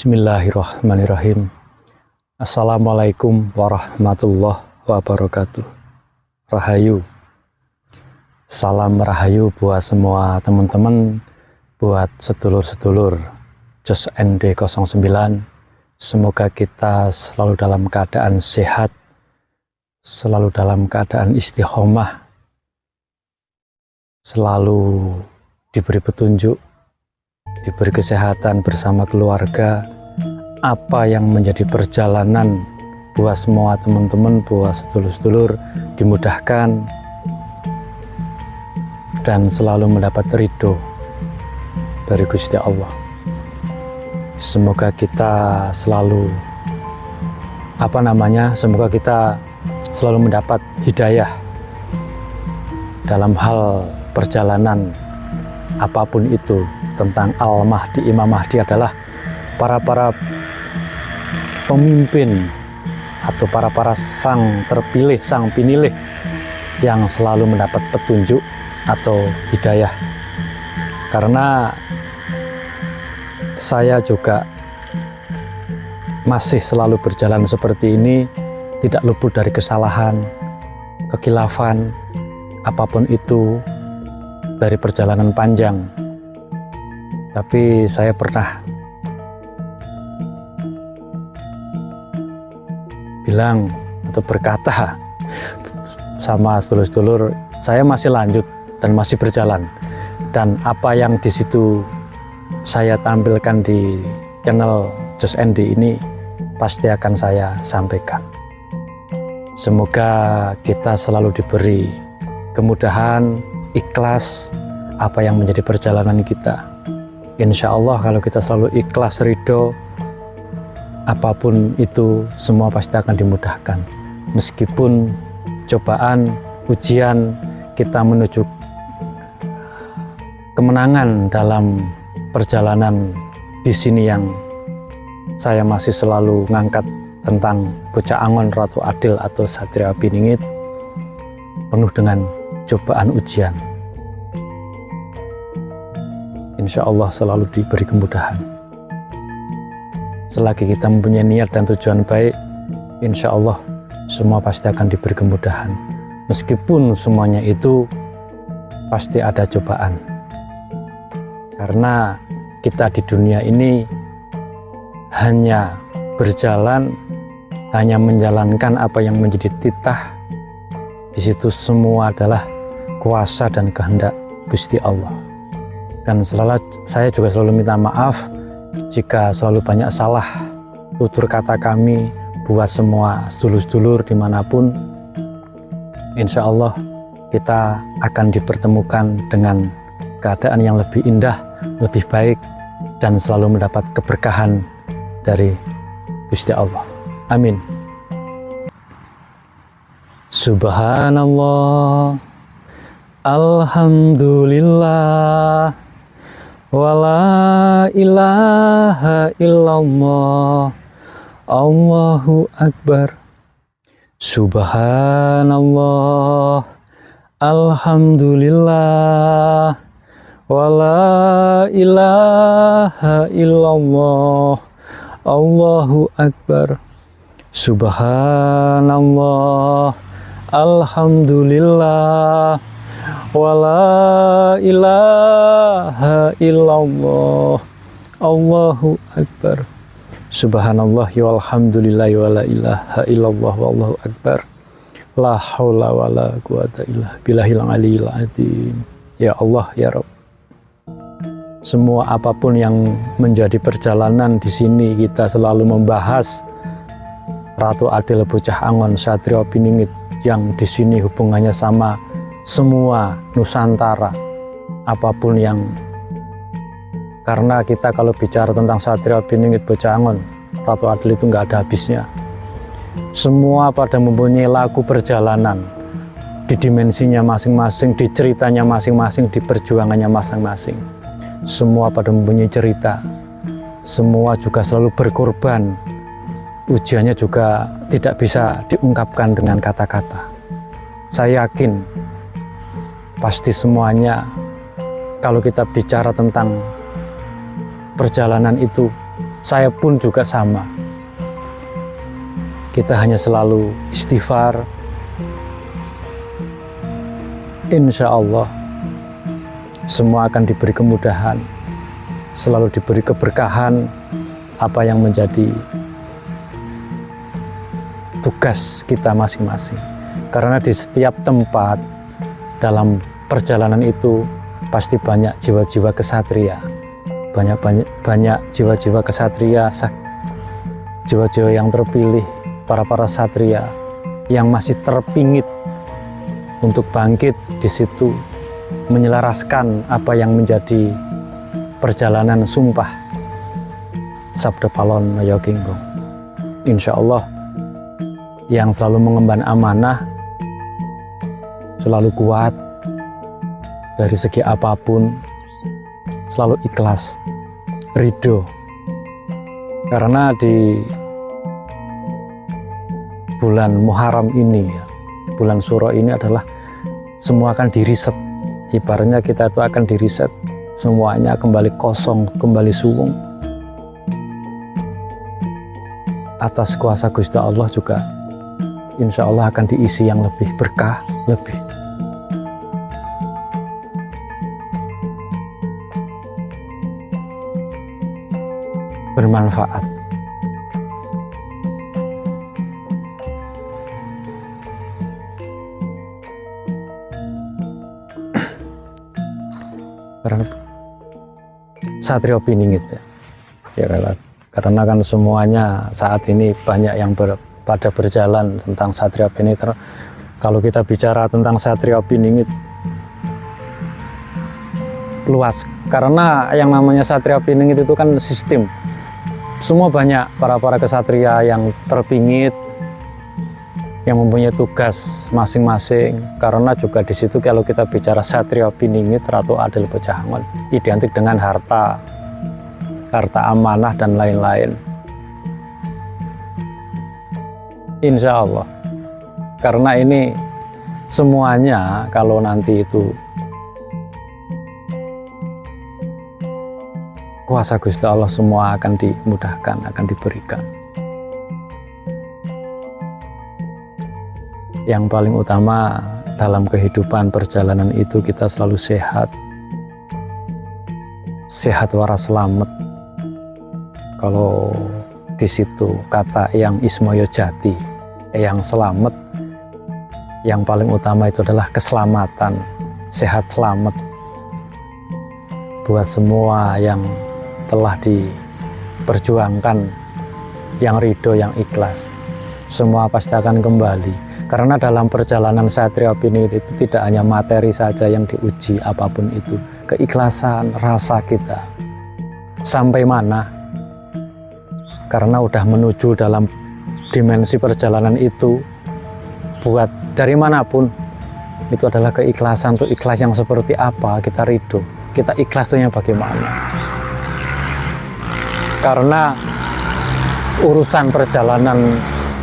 Bismillahirrahmanirrahim. Assalamualaikum warahmatullahi wabarakatuh. Rahayu. Salam rahayu buat semua teman-teman, buat sedulur-sedulur Jos ND 09. Semoga kita selalu dalam keadaan sehat, selalu dalam keadaan istiqomah, selalu diberi petunjuk, diberi kesehatan bersama keluarga. Apa yang menjadi perjalanan buat semua teman-teman, buat sedulur-sedulur dimudahkan dan selalu mendapat ridho dari Gusti Allah. Semoga kita selalu semoga kita selalu mendapat hidayah dalam hal perjalanan apapun itu. Tentang Al-Mahdi, Imam Mahdi adalah para pemimpin atau para sang terpilih, sang pinilih yang selalu mendapat petunjuk atau hidayah. Karena saya juga masih selalu berjalan seperti ini, tidak luput dari kesalahan, kekhilafan, apapun itu dari perjalanan panjang. Tapi saya pernah bilang atau berkata sama sedulur-sedulur, saya masih lanjut dan masih berjalan. Dan apa yang di situ saya tampilkan di channel Jos ND ini pasti akan saya sampaikan. Semoga kita selalu diberi kemudahan, ikhlas apa yang menjadi perjalanan kita. Insya Allah kalau kita selalu ikhlas, ridho, apapun itu semua pasti akan dimudahkan. Meskipun cobaan, ujian, kita menuju kemenangan dalam perjalanan di sini yang saya masih selalu ngangkat tentang Bocah Angon, Ratu Adil atau Satria Piningit, penuh dengan cobaan ujian. Insya Allah selalu diberi kemudahan. Selagi kita mempunyai niat dan tujuan baik, insya Allah semua pasti akan diberi kemudahan. Meskipun semuanya itu pasti ada cobaan. Karena kita di dunia ini hanya berjalan, hanya menjalankan apa yang menjadi titah. Di situ semua adalah kuasa dan kehendak Gusti Allah. Dan saya juga selalu minta maaf jika selalu banyak salah tutur kata kami buat semua sedulur-sedulur dimanapun. Insya Allah kita akan dipertemukan dengan keadaan yang lebih indah, lebih baik, dan selalu mendapat keberkahan dari Gusti Allah. Amin. Subhanallah, alhamdulillah, wala ilaha illallah, Allahu Akbar. Subhanallah, alhamdulillah, wala ilaha illallah, Allahu Akbar. Subhanallah, alhamdulillah, wala ilaha illallah, Allahu Akbar. Subhanallah walhamdulillah wala ilaha illallah, wallahu akbar. La haula wala quwata illa billahil aliyil azim. Ya Allah, ya Rabb. Semua apapun yang menjadi perjalanan di sini, kita selalu membahas Ratu Adil, Bocah Angon, Satria Piningit yang di sini hubungannya sama semua Nusantara. Apapun yang, karena kita kalau bicara tentang Satria Piningit, Bocah Angon, Ratu Adil itu nggak ada habisnya. Semua pada mempunyai laku perjalanan di dimensinya masing-masing, di ceritanya masing-masing, di perjuangannya masing-masing. Semua pada mempunyai cerita, semua juga selalu berkorban. Ujiannya juga tidak bisa diungkapkan dengan kata-kata. Saya yakin pasti semuanya, kalau kita bicara tentang perjalanan itu, Saya pun juga sama. Kita hanya selalu istighfar. Insya Allah semua akan diberi kemudahan, selalu diberi keberkahan apa yang menjadi tugas kita masing-masing. Karena di setiap tempat dalam perjalanan itu pasti banyak jiwa-jiwa kesatria, banyak jiwa-jiwa kesatria, jiwa-jiwa yang terpilih, para satria yang masih terpingit untuk bangkit di situ, menyelaraskan apa yang menjadi perjalanan sumpah Sabda Palon Yoginggo. Insya Allah yang selalu mengemban amanah, selalu kuat dari segi apapun, selalu ikhlas, ridho. Karena di bulan Muharram ini, bulan Syuro ini adalah semua akan diriset. Ibaratnya kita itu akan diriset, semuanya kembali kosong, kembali suwung. Atas kuasa Gusti Allah juga insya Allah akan diisi yang lebih berkah, lebih bermanfaat. Karena Satrio Piningit ya, karena kan semuanya saat ini banyak yang pada berjalan tentang Satrio Piningit. Kalau kita bicara tentang Satrio Piningit luas, karena yang namanya Satrio Piningit itu kan sistem. Semua banyak para kesatria yang terpingit, yang mempunyai tugas masing-masing. Karena juga di situ kalau kita bicara Satrio Piningit, Ratu Adil Pejangon, identik dengan harta amanah dan lain-lain. Insya Allah, karena ini semuanya kalau nanti itu kuasa Gusti Allah, semua akan dimudahkan, akan diberikan. Yang paling utama dalam kehidupan perjalanan itu kita selalu sehat waras selamat. Kalau di situ kata yang Ismoyo Jati, yang selamat, yang paling utama itu adalah keselamatan, sehat selamat. Buat semua yang telah diperjuangkan, yang ridho, yang ikhlas, semua pasti akan kembali. Karena dalam perjalanan Satrio Piningit itu tidak hanya materi saja yang diuji, apapun itu, keikhlasan, rasa kita sampai mana. Karena udah menuju dalam dimensi perjalanan itu, buat dari manapun itu adalah keikhlasan. Untuk ikhlas yang seperti apa, kita ridho, kita ikhlas itu yang bagaimana. Karena urusan perjalanan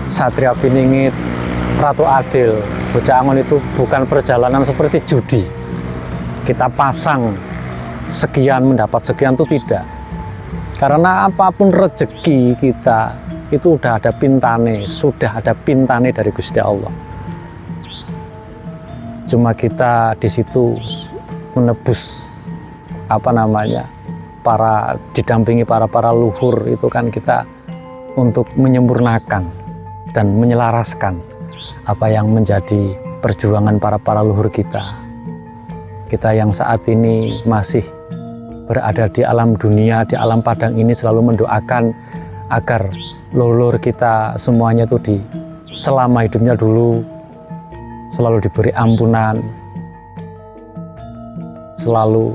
Satrio Piningit, Ratu Adil Pejangon itu bukan perjalanan seperti judi. Kita pasang sekian mendapat sekian, itu tidak. Karena apapun rezeki kita itu sudah ada pintane dari Gusti Allah. Cuma kita di situ menebus didampingi para luhur itu kan, kita untuk menyempurnakan dan menyelaraskan apa yang menjadi perjuangan para luhur kita. Kita yang saat ini masih berada di alam dunia, di alam padang ini, selalu mendoakan agar leluhur kita semuanya itu selama hidupnya dulu selalu diberi ampunan, selalu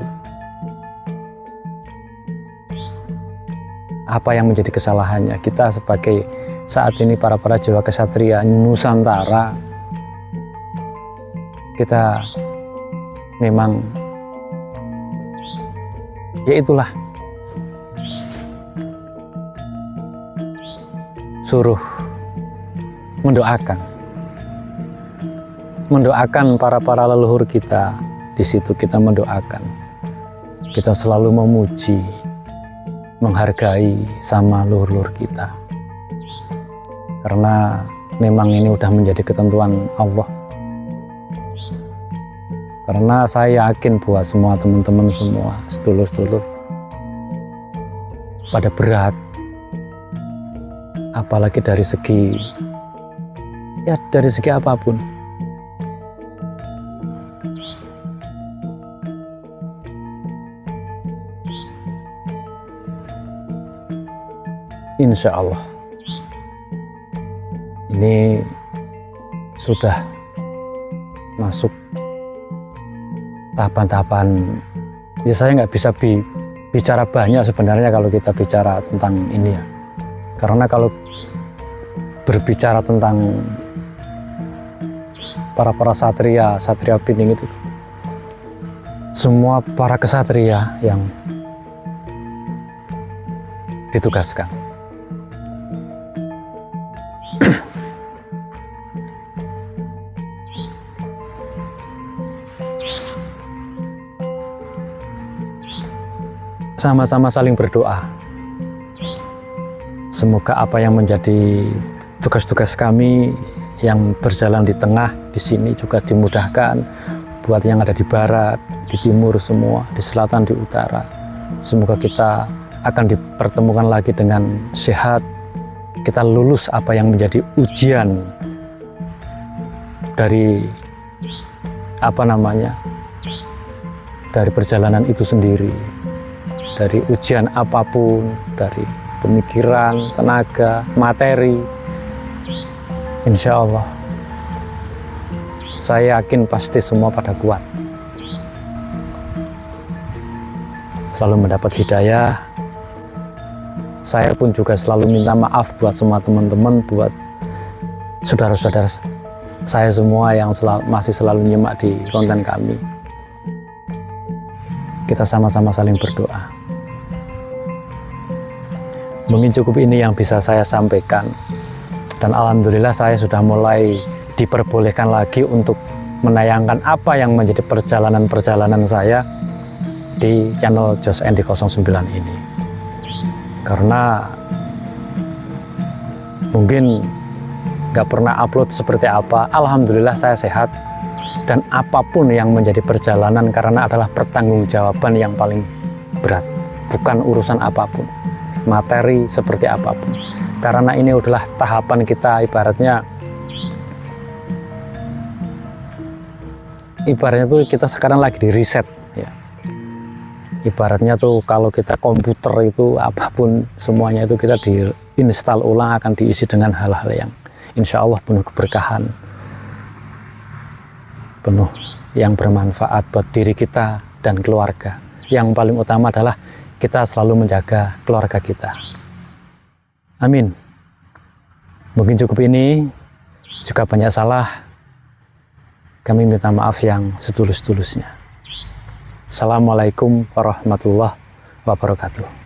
apa yang menjadi kesalahannya. Kita sebagai saat ini para jiwa kesatria Nusantara, kita memang ya itulah, suruh mendoakan para leluhur kita. Di situ kita mendoakan, kita selalu memuji, menghargai sama luhur-luhur kita, karena memang ini udah menjadi ketentuan Allah. Karena saya yakin buat semua teman-teman semua, sedulur-sedulur, pada berat, apalagi dari segi apapun. Insya Allah ini sudah masuk tahapan-tahapan. Ya, saya nggak bisa bicara banyak sebenarnya kalau kita bicara tentang ini ya, karena kalau berbicara tentang para satria Pining itu, semua para kesatria yang ditugaskan. Sama-sama saling berdoa. Semoga apa yang menjadi tugas-tugas kami yang berjalan di tengah, di sini juga dimudahkan buat yang ada di barat, di timur semua, di selatan, di utara. Semoga kita akan dipertemukan lagi dengan sehat. Kita lulus apa yang menjadi ujian dari dari perjalanan itu sendiri, dari ujian apapun, dari pemikiran, tenaga, materi. Insya Allah saya yakin pasti semua pada kuat, selalu mendapat hidayah. Saya pun juga selalu minta maaf buat semua teman-teman, buat saudara-saudara saya semua yang masih selalu nyimak di konten kami. Kita sama-sama saling berdoa. Mungkin cukup ini yang bisa saya sampaikan, dan alhamdulillah saya sudah mulai diperbolehkan lagi untuk menayangkan apa yang menjadi perjalanan saya di channel Jos Endi 09 ini. Karena mungkin nggak pernah upload seperti apa, alhamdulillah saya sehat, dan apapun yang menjadi perjalanan karena adalah pertanggungjawaban yang paling berat, bukan urusan apapun, materi seperti apapun, karena ini adalah tahapan kita. Ibaratnya tuh kita sekarang lagi di reset ya. Ibaratnya tuh kalau kita komputer itu apapun semuanya itu kita diinstal ulang, akan diisi dengan hal-hal yang insya Allah penuh keberkahan, penuh yang bermanfaat buat diri kita dan keluarga. Yang paling utama adalah kita selalu menjaga keluarga kita. Amin. Mungkin cukup ini, jika banyak salah kami minta maaf yang setulus-tulusnya. Assalamualaikum warahmatullahi wabarakatuh.